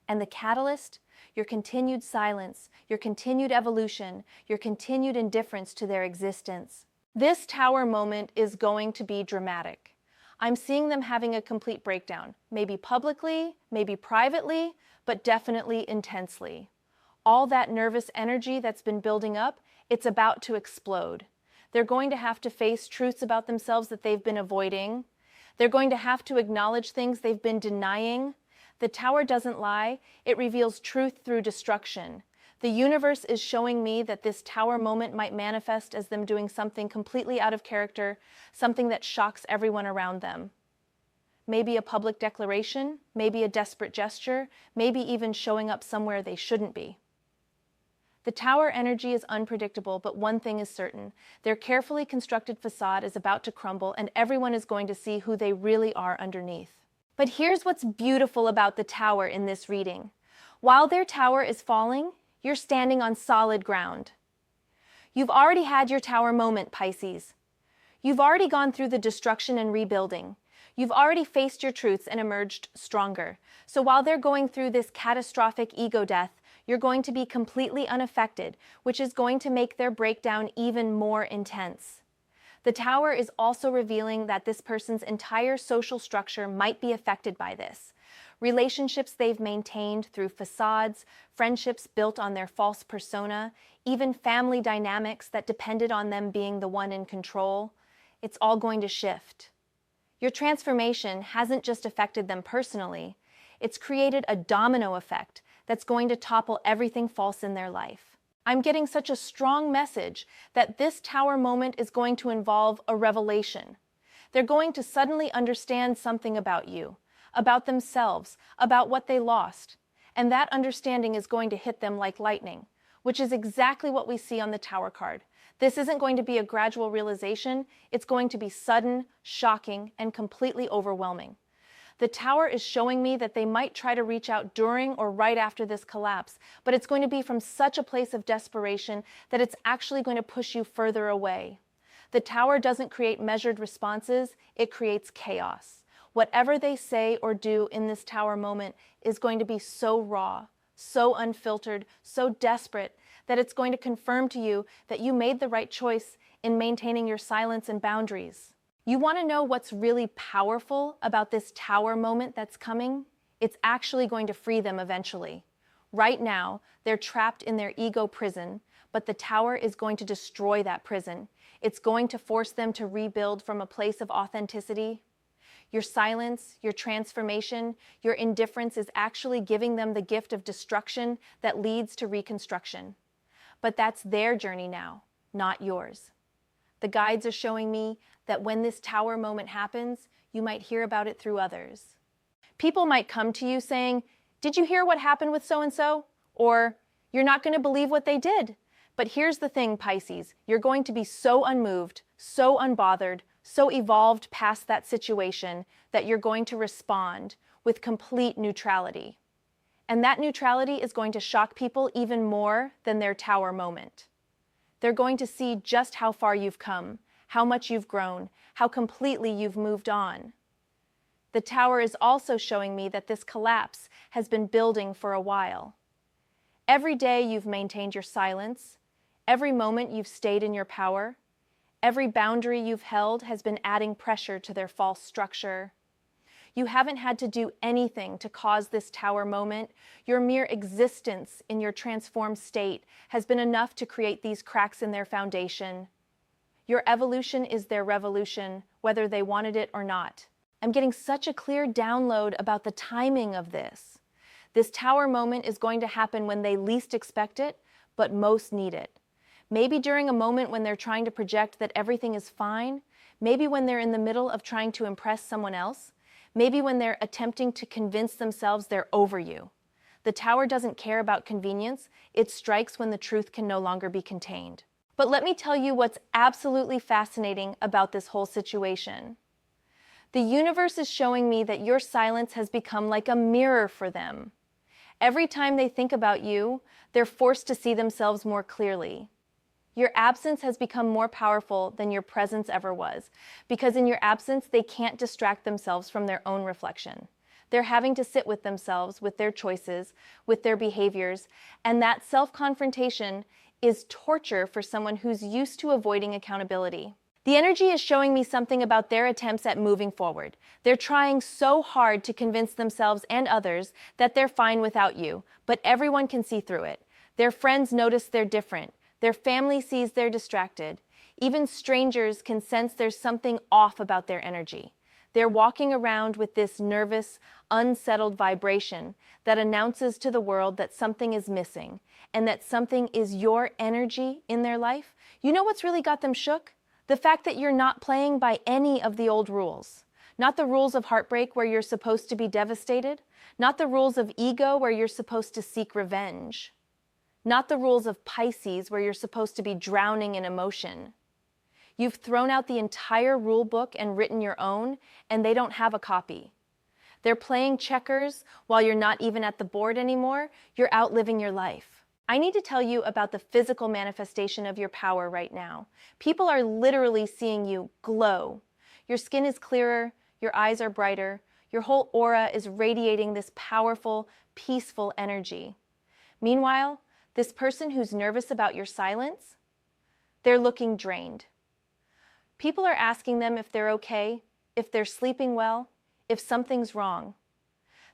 And the catalyst? Your continued silence, your continued evolution, your continued indifference to their existence. This Tower moment is going to be dramatic. I'm seeing them having a complete breakdown, maybe publicly, maybe privately, but definitely intensely. All that nervous energy that's been building up, it's about to explode. They're going to have to face truths about themselves that they've been avoiding. They're going to have to acknowledge things they've been denying. The Tower doesn't lie, it reveals truth through destruction. The universe is showing me that this Tower moment might manifest as them doing something completely out of character, something that shocks everyone around them. Maybe a public declaration, maybe a desperate gesture, maybe even showing up somewhere they shouldn't be. The Tower energy is unpredictable, but one thing is certain. Their carefully constructed facade is about to crumble, and everyone is going to see who they really are underneath. But here's what's beautiful about the Tower in this reading. While their tower is falling, you're standing on solid ground. You've already had your Tower moment, Pisces. You've already gone through the destruction and rebuilding. You've already faced your truths and emerged stronger. So while they're going through this catastrophic ego death, you're going to be completely unaffected, which is going to make their breakdown even more intense. The Tower is also revealing that this person's entire social structure might be affected by this. Relationships they've maintained through facades, friendships built on their false persona, even family dynamics that depended on them being the one in control, it's all going to shift. Your transformation hasn't just affected them personally, it's created a domino effect that's going to topple everything false in their life. I'm getting such a strong message that this Tower moment is going to involve a revelation. They're going to suddenly understand something about you, about themselves, about what they lost. And that understanding is going to hit them like lightning, which is exactly what we see on the Tower card. This isn't going to be a gradual realization, it's going to be sudden, shocking, and completely overwhelming. The Tower is showing me that they might try to reach out during or right after this collapse, but it's going to be from such a place of desperation that it's actually going to push you further away. The Tower doesn't create measured responses, it creates chaos. Whatever they say or do in this Tower moment is going to be so raw, so unfiltered, so desperate, that it's going to confirm to you that you made the right choice in maintaining your silence and boundaries. You want to know what's really powerful about this Tower moment that's coming? It's actually going to free them eventually. Right now, they're trapped in their ego prison, but the Tower is going to destroy that prison. It's going to force them to rebuild from a place of authenticity. Your silence, your transformation, your indifference is actually giving them the gift of destruction that leads to reconstruction. But that's their journey now, not yours. The guides are showing me that when this Tower moment happens, you might hear about it through others. People might come to you saying, "Did you hear what happened with so-and-so?" Or, "You're not going to believe what they did." But here's the thing, Pisces, you're going to be so unmoved, so unbothered, so evolved past that situation that you're going to respond with complete neutrality. And that neutrality is going to shock people even more than their Tower moment. They're going to see just how far you've come, how much you've grown, how completely you've moved on. The Tower is also showing me that this collapse has been building for a while. Every day you've maintained your silence, every moment you've stayed in your power, every boundary you've held has been adding pressure to their false structure. You haven't had to do anything to cause this Tower moment. Your mere existence in your transformed state has been enough to create these cracks in their foundation. Your evolution is their revolution, whether they wanted it or not. I'm getting such a clear download about the timing of this. This Tower moment is going to happen when they least expect it, but most need it. Maybe during a moment when they're trying to project that everything is fine, maybe when they're in the middle of trying to impress someone else, maybe when they're attempting to convince themselves they're over you. The Tower doesn't care about convenience, it strikes when the truth can no longer be contained. But let me tell you what's absolutely fascinating about this whole situation. The universe is showing me that your silence has become like a mirror for them. Every time they think about you, they're forced to see themselves more clearly. Your absence has become more powerful than your presence ever was, because in your absence, they can't distract themselves from their own reflection. They're having to sit with themselves, with their choices, with their behaviors, and that self-confrontation is torture for someone who's used to avoiding accountability. The energy is showing me something about their attempts at moving forward. They're trying so hard to convince themselves and others that they're fine without you, but everyone can see through it. Their friends notice they're different. Their family sees they're distracted. Even strangers can sense there's something off about their energy. They're walking around with this nervous, unsettled vibration that announces to the world that something is missing and that something is your energy in their life. You know what's really got them shook? The fact that you're not playing by any of the old rules. Not the rules of heartbreak where you're supposed to be devastated. Not the rules of ego where you're supposed to seek revenge. Not the rules of Pisces where you're supposed to be drowning in emotion. You've thrown out the entire rule book and written your own, and they don't have a copy. They're playing checkers while you're not even at the board anymore. You're out living your life. I need to tell you about the physical manifestation of your power right now. People are literally seeing you glow. Your skin is clearer, your eyes are brighter, your whole aura is radiating this powerful, peaceful energy. Meanwhile, this person who's nervous about your silence, they're looking drained. People are asking them if they're okay, if they're sleeping well, if something's wrong.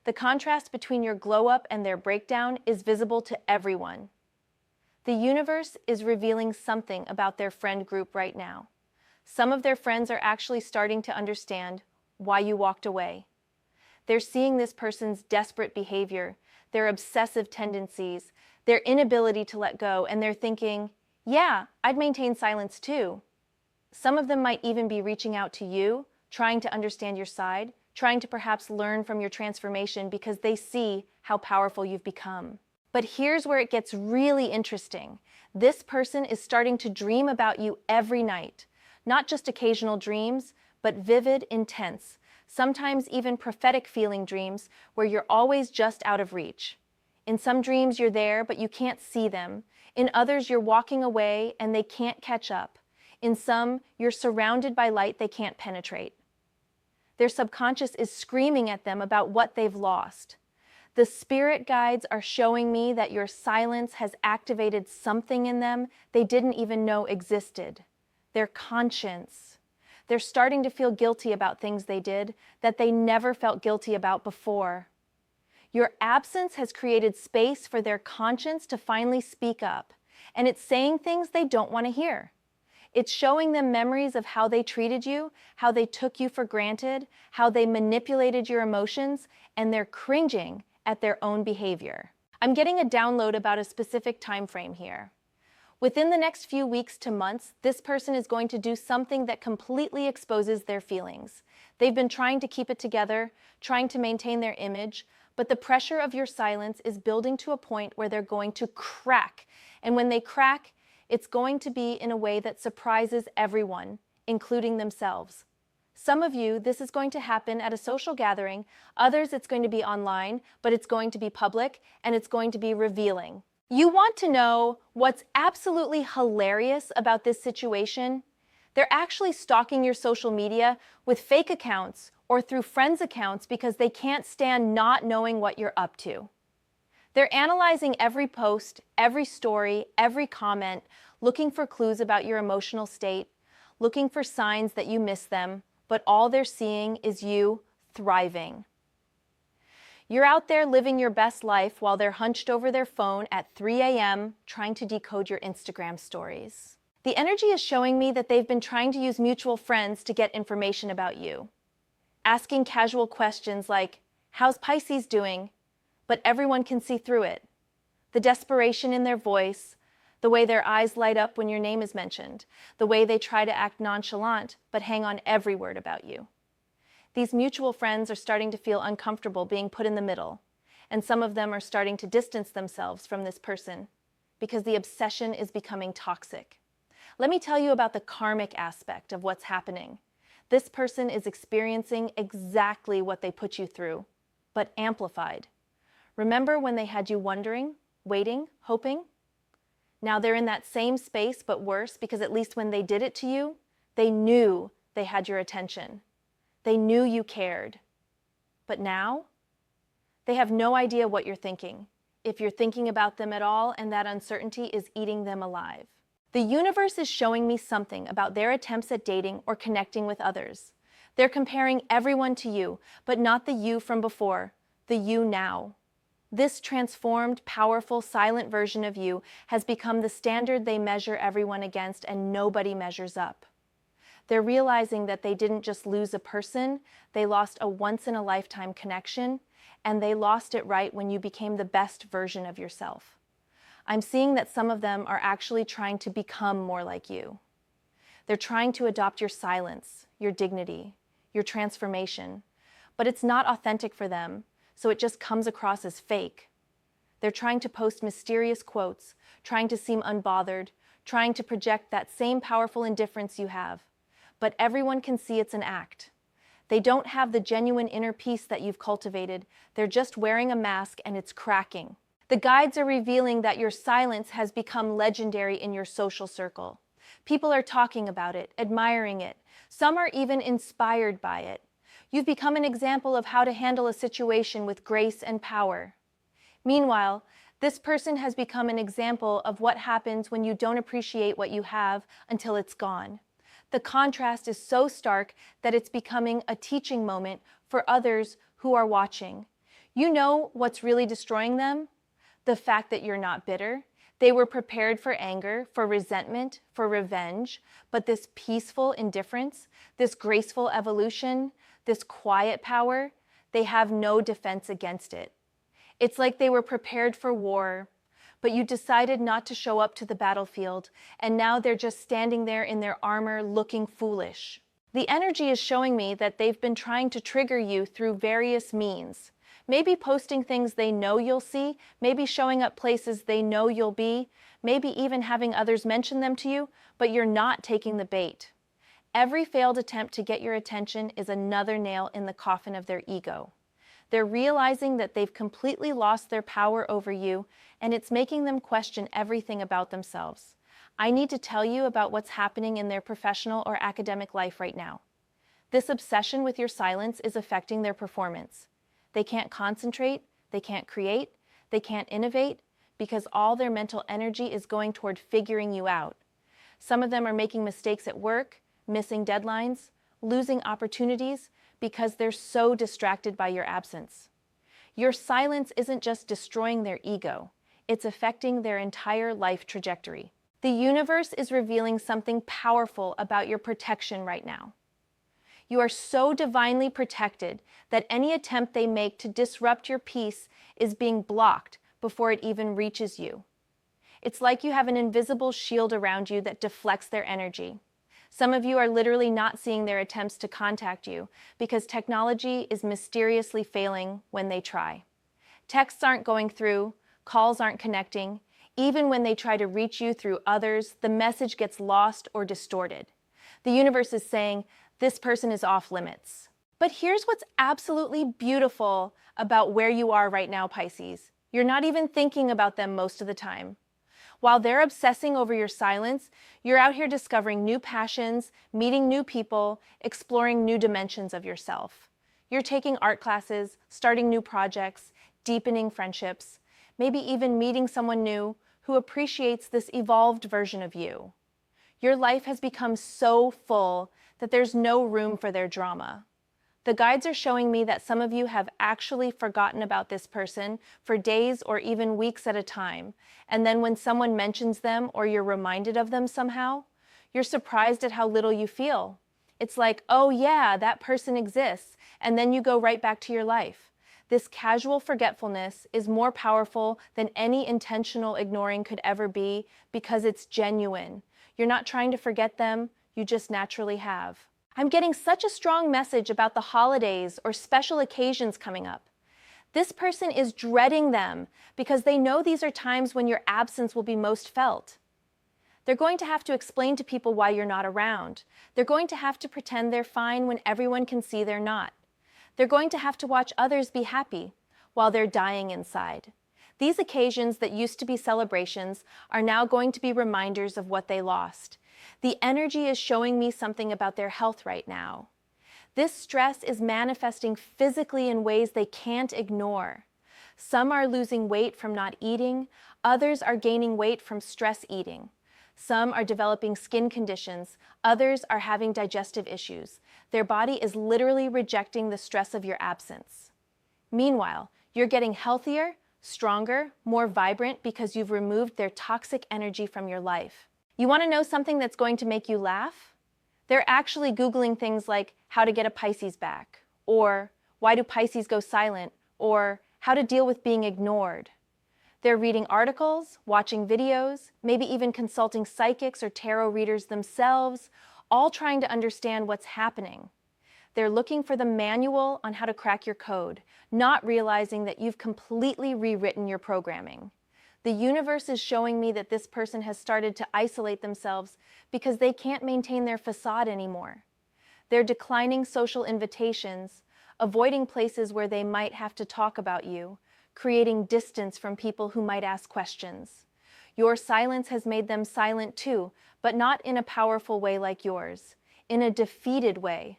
The contrast between your glow up and their breakdown is visible to everyone. The universe is revealing something about their friend group right now. Some of their friends are actually starting to understand why you walked away. They're seeing this person's desperate behavior, their obsessive tendencies, their inability to let go, and they're thinking, yeah, I'd maintain silence too. Some of them might even be reaching out to you, trying to understand your side, trying to perhaps learn from your transformation because they see how powerful you've become. But here's where it gets really interesting. This person is starting to dream about you every night. Not just occasional dreams, but vivid, intense, sometimes even prophetic feeling dreams where you're always just out of reach. In some dreams you're there, but you can't see them. In others you're walking away and they can't catch up. In some, you're surrounded by light they can't penetrate. Their subconscious is screaming at them about what they've lost. The spirit guides are showing me that your silence has activated something in them they didn't even know existed. Their conscience. They're starting to feel guilty about things they did that they never felt guilty about before. Your absence has created space for their conscience to finally speak up, and it's saying things they don't want to hear. It's showing them memories of how they treated you, how they took you for granted, how they manipulated your emotions, and they're cringing at their own behavior. I'm getting a download about a specific time frame here. Within the next few weeks to months, this person is going to do something that completely exposes their feelings. They've been trying to keep it together, trying to maintain their image, but the pressure of your silence is building to a point where they're going to crack. And when they crack, it's going to be in a way that surprises everyone, including themselves. Some of you, this is going to happen at a social gathering. Others, it's going to be online, but it's going to be public, and it's going to be revealing. You want to know what's absolutely hilarious about this situation? They're actually stalking your social media with fake accounts or through friends' accounts because they can't stand not knowing what you're up to. They're analyzing every post, every story, every comment, looking for clues about your emotional state, looking for signs that you miss them, but all they're seeing is you thriving. You're out there living your best life while they're hunched over their phone at 3 a.m. trying to decode your Instagram stories. The energy is showing me that they've been trying to use mutual friends to get information about you. Asking casual questions like, "How's Pisces doing?" But everyone can see through it. The desperation in their voice, the way their eyes light up when your name is mentioned, the way they try to act nonchalant but hang on every word about you. These mutual friends are starting to feel uncomfortable being put in the middle, and some of them are starting to distance themselves from this person because the obsession is becoming toxic. Let me tell you about the karmic aspect of what's happening. This person is experiencing exactly what they put you through, but amplified. Remember when they had you wondering, waiting, hoping? Now they're in that same space, but worse, because at least when they did it to you, they knew they had your attention. They knew you cared. But now, they have no idea what you're thinking, if you're thinking about them at all, and that uncertainty is eating them alive. The universe is showing me something about their attempts at dating or connecting with others. They're comparing everyone to you, but not the you from before, the you now. This transformed, powerful, silent version of you has become the standard they measure everyone against, and nobody measures up. They're realizing that they didn't just lose a person, they lost a once-in-a-lifetime connection, and they lost it right when you became the best version of yourself. I'm seeing that some of them are actually trying to become more like you. They're trying to adopt your silence, your dignity, your transformation, but it's not authentic for them, so it just comes across as fake. They're trying to post mysterious quotes, trying to seem unbothered, trying to project that same powerful indifference you have. But everyone can see it's an act. They don't have the genuine inner peace that you've cultivated. They're just wearing a mask and it's cracking. The guides are revealing that your silence has become legendary in your social circle. People are talking about it, admiring it. Some are even inspired by it. You've become an example of how to handle a situation with grace and power. Meanwhile, this person has become an example of what happens when you don't appreciate what you have until it's gone. The contrast is so stark that it's becoming a teaching moment for others who are watching. You know what's really destroying them? The fact that you're not bitter. They were prepared for anger, for resentment, for revenge, but this peaceful indifference, this graceful evolution, this quiet power, they have no defense against it. It's like they were prepared for war, but you decided not to show up to the battlefield, and now they're just standing there in their armor looking foolish. The energy is showing me that they've been trying to trigger you through various means. Maybe posting things they know you'll see, maybe showing up places they know you'll be, maybe even having others mention them to you, but you're not taking the bait. Every failed attempt to get your attention is another nail in the coffin of their ego. They're realizing that they've completely lost their power over you, and it's making them question everything about themselves. I need to tell you about what's happening in their professional or academic life right now. This obsession with your silence is affecting their performance. They can't concentrate, they can't create, they can't innovate, because all their mental energy is going toward figuring you out. Some of them are making mistakes at work, missing deadlines, losing opportunities, because they're so distracted by your absence. Your silence isn't just destroying their ego, it's affecting their entire life trajectory. The universe is revealing something powerful about your protection right now. You are so divinely protected that any attempt they make to disrupt your peace is being blocked before it even reaches you. It's like you have an invisible shield around you that deflects their energy. Some of you are literally not seeing their attempts to contact you because technology is mysteriously failing when they try. Texts aren't going through, calls aren't connecting. Even when they try to reach you through others, the message gets lost or distorted. The universe is saying, this person is off limits. But here's what's absolutely beautiful about where you are right now, Pisces. You're not even thinking about them most of the time. While they're obsessing over your silence, you're out here discovering new passions, meeting new people, exploring new dimensions of yourself. You're taking art classes, starting new projects, deepening friendships, maybe even meeting someone new who appreciates this evolved version of you. Your life has become so full that there's no room for their drama. The guides are showing me that some of you have actually forgotten about this person for days or even weeks at a time, and then when someone mentions them or you're reminded of them somehow, you're surprised at how little you feel. It's like, oh yeah, that person exists, and then you go right back to your life. This casual forgetfulness is more powerful than any intentional ignoring could ever be because it's genuine. You're not trying to forget them, you just naturally have. I'm getting such a strong message about the holidays or special occasions coming up. This person is dreading them because they know these are times when your absence will be most felt. They're going to have to explain to people why you're not around. They're going to have to pretend they're fine when everyone can see they're not. They're going to have to watch others be happy while they're dying inside. These occasions that used to be celebrations are now going to be reminders of what they lost. The energy is showing me something about their health right now. This stress is manifesting physically in ways they can't ignore. Some are losing weight from not eating, others are gaining weight from stress eating. Some are developing skin conditions, others are having digestive issues. Their body is literally rejecting the stress of your absence. Meanwhile, you're getting healthier, stronger, more vibrant because you've removed their toxic energy from your life. You want to know something that's going to make you laugh? They're actually Googling things like how to get a Pisces back, or why do Pisces go silent, or how to deal with being ignored. They're reading articles, watching videos, maybe even consulting psychics or tarot readers themselves, all trying to understand what's happening. They're looking for the manual on how to crack your code, not realizing that you've completely rewritten your programming. The universe is showing me that this person has started to isolate themselves because they can't maintain their facade anymore. They're declining social invitations, avoiding places where they might have to talk about you, creating distance from people who might ask questions. Your silence has made them silent too, but not in a powerful way like yours, in a defeated way.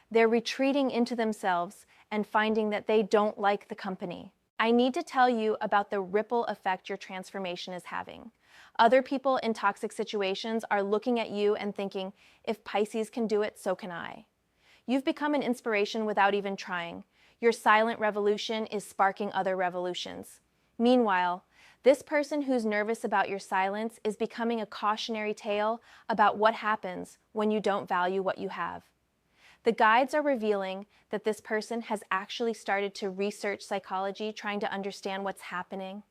They're retreating into themselves and finding that they don't like the company. I need to tell you about the ripple effect your transformation is having. Other people in toxic situations are looking at you and thinking, if Pisces can do it, so can I. You've become an inspiration without even trying. Your silent revolution is sparking other revolutions. Meanwhile, this person who's nervous about your silence is becoming a cautionary tale about what happens when you don't value what you have. The guides are revealing that this person has actually started to research psychology, trying to understand what's happening.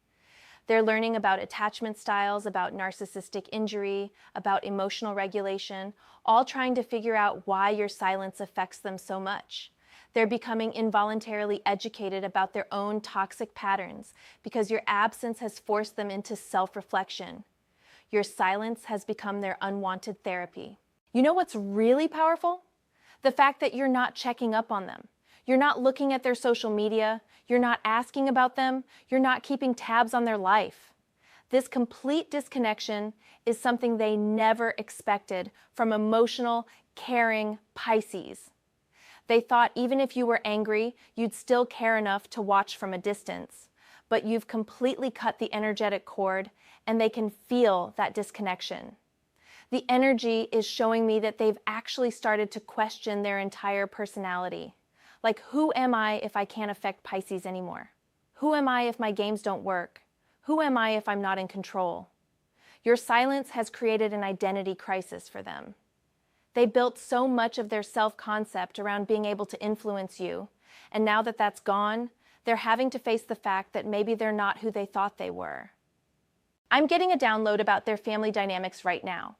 They're learning about attachment styles, about narcissistic injury, about emotional regulation, all trying to figure out why your silence affects them so much. They're becoming involuntarily educated about their own toxic patterns because your absence has forced them into self-reflection. Your silence has become their unwanted therapy. You know what's really powerful? The fact that you're not checking up on them. You're not looking at their social media. You're not asking about them. You're not keeping tabs on their life. This complete disconnection is something they never expected from emotional, caring Pisces. They thought even if you were angry, you'd still care enough to watch from a distance. But you've completely cut the energetic cord, and they can feel that disconnection. The energy is showing me that they've actually started to question their entire personality. Like, who am I if I can't affect Pisces anymore? Who am I if my games don't work? Who am I if I'm not in control? Your silence has created an identity crisis for them. They built so much of their self-concept around being able to influence you, and now that that's gone, they're having to face the fact that maybe they're not who they thought they were. I'm getting a download about their family dynamics right now.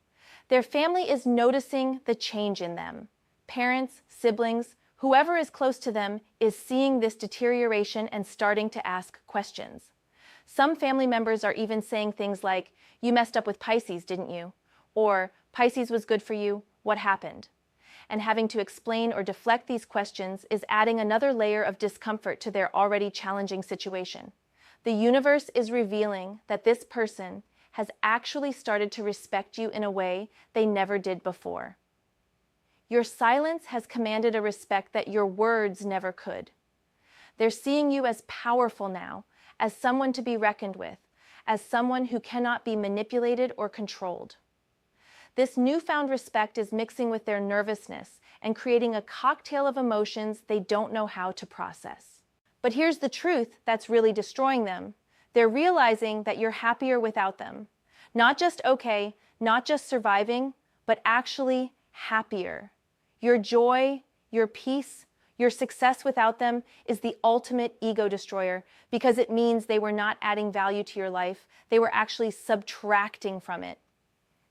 Their family is noticing the change in them. Parents, siblings, whoever is close to them is seeing this deterioration and starting to ask questions. Some family members are even saying things like, "You messed up with Pisces, didn't you?" Or, "Pisces was good for you, what happened?" And having to explain or deflect these questions is adding another layer of discomfort to their already challenging situation. The universe is revealing that this person has actually started to respect you in a way they never did before. Your silence has commanded a respect that your words never could. They're seeing you as powerful now, as someone to be reckoned with, as someone who cannot be manipulated or controlled. This newfound respect is mixing with their nervousness and creating a cocktail of emotions they don't know how to process. But here's the truth that's really destroying them. They're realizing that you're happier without them. Not just okay, not just surviving, but actually happier. Your joy, your peace, your success without them is the ultimate ego destroyer because it means they were not adding value to your life, they were actually subtracting from it.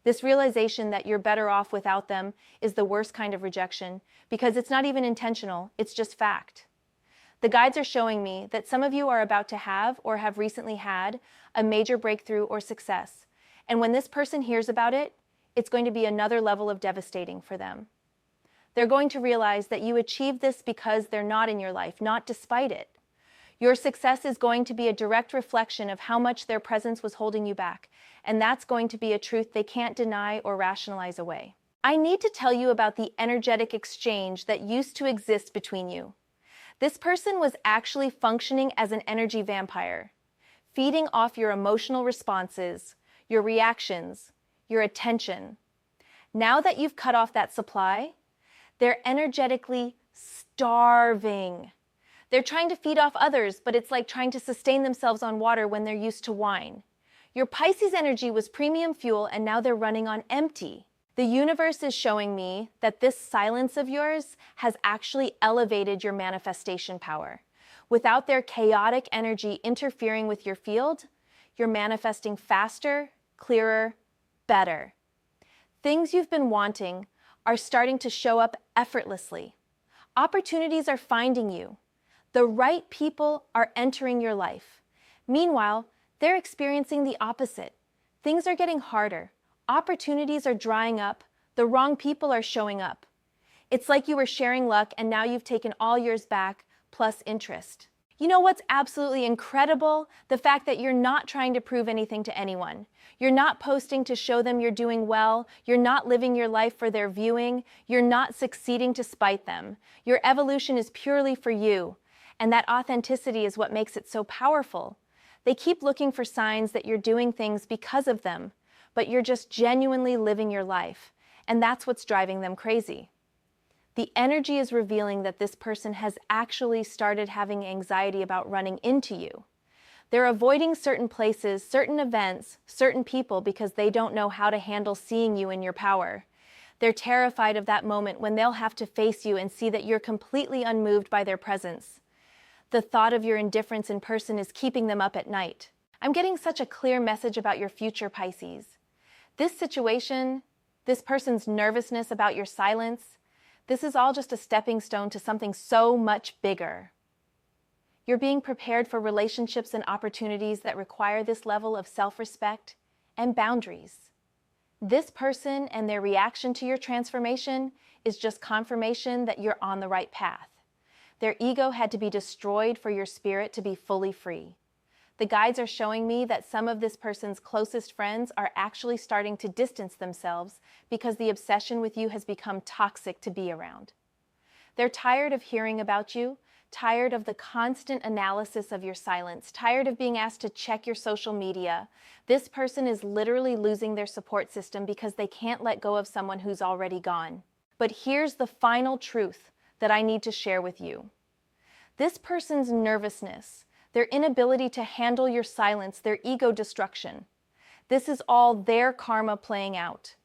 This realization that you're better off without them is the worst kind of rejection because it's not even intentional, it's just fact. The guides are showing me that some of you are about to have or have recently had a major breakthrough or success. And when this person hears about it, it's going to be another level of devastating for them. They're going to realize that you achieved this because they're not in your life, not despite it. Your success is going to be a direct reflection of how much their presence was holding you back, and that's going to be a truth they can't deny or rationalize away. I need to tell you about the energetic exchange that used to exist between you. This person was actually functioning as an energy vampire, feeding off your emotional responses, your reactions, your attention. Now that you've cut off that supply, they're energetically starving. They're trying to feed off others, but it's like trying to sustain themselves on water when they're used to wine. Your Pisces energy was premium fuel, and now they're running on empty. The universe is showing me that this silence of yours has actually elevated your manifestation power. Without their chaotic energy interfering with your field, you're manifesting faster, clearer, better. Things you've been wanting are starting to show up effortlessly. Opportunities are finding you. The right people are entering your life. Meanwhile, they're experiencing the opposite. Things are getting harder. Opportunities are drying up. The wrong people are showing up. It's like you were sharing luck and now you've taken all yours back, plus interest. You know what's absolutely incredible? The fact that you're not trying to prove anything to anyone. You're not posting to show them you're doing well. You're not living your life for their viewing. You're not succeeding to spite them. Your evolution is purely for you. And that authenticity is what makes it so powerful. They keep looking for signs that you're doing things because of them, but you're just genuinely living your life. And that's what's driving them crazy. The energy is revealing that this person has actually started having anxiety about running into you. They're avoiding certain places, certain events, certain people because they don't know how to handle seeing you in your power. They're terrified of that moment when they'll have to face you and see that you're completely unmoved by their presence. The thought of your indifference in person is keeping them up at night. I'm getting such a clear message about your future, Pisces. This situation, this person's nervousness about your silence, this is all just a stepping stone to something so much bigger. You're being prepared for relationships and opportunities that require this level of self-respect and boundaries. This person and their reaction to your transformation is just confirmation that you're on the right path. Their ego had to be destroyed for your spirit to be fully free. The guides are showing me that some of this person's closest friends are actually starting to distance themselves because the obsession with you has become toxic to be around. They're tired of hearing about you, tired of the constant analysis of your silence, tired of being asked to check your social media. This person is literally losing their support system because they can't let go of someone who's already gone. But here's the final truth that I need to share with you. This person's nervousness, their inability to handle your silence, their ego destruction. This is all their karma playing out.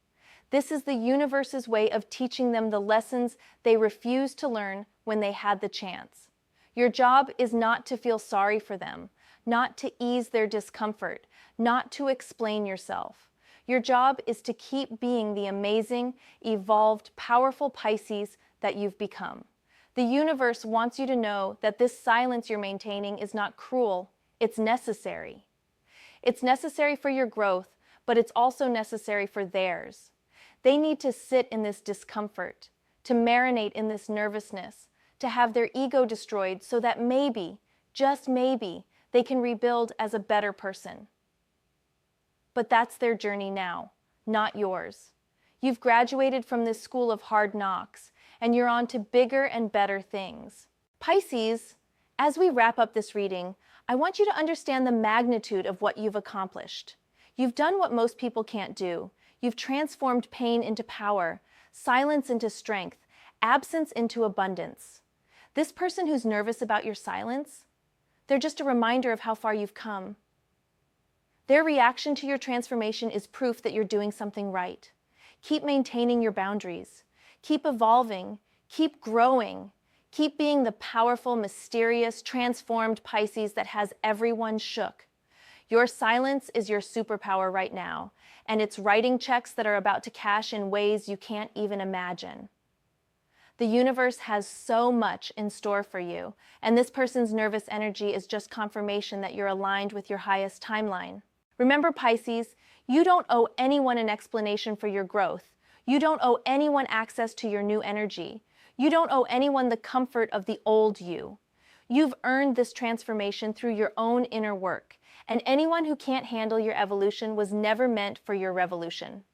This is the universe's way of teaching them the lessons they refused to learn when they had the chance. Your job is not to feel sorry for them, not to ease their discomfort, not to explain yourself. Your job is to keep being the amazing, evolved, powerful Pisces that you've become. The universe wants you to know that this silence you're maintaining is not cruel, it's necessary. It's necessary for your growth, but it's also necessary for theirs. They need to sit in this discomfort, to marinate in this nervousness, to have their ego destroyed so that maybe, just maybe, they can rebuild as a better person. But that's their journey now, not yours. You've graduated from this school of hard knocks, and you're on to bigger and better things. Pisces, as we wrap up this reading, I want you to understand the magnitude of what you've accomplished. You've done what most people can't do. You've transformed pain into power, silence into strength, absence into abundance. This person who's nervous about your silence, they're just a reminder of how far you've come. Their reaction to your transformation is proof that you're doing something right. Keep maintaining your boundaries. Keep evolving, keep growing, keep being the powerful, mysterious, transformed Pisces that has everyone shook. Your silence is your superpower right now, and it's writing checks that are about to cash in ways you can't even imagine. The universe has so much in store for you, and this person's nervous energy is just confirmation that you're aligned with your highest timeline. Remember, Pisces, you don't owe anyone an explanation for your growth. You don't owe anyone access to your new energy. You don't owe anyone the comfort of the old you. You've earned this transformation through your own inner work, and anyone who can't handle your evolution was never meant for your revolution.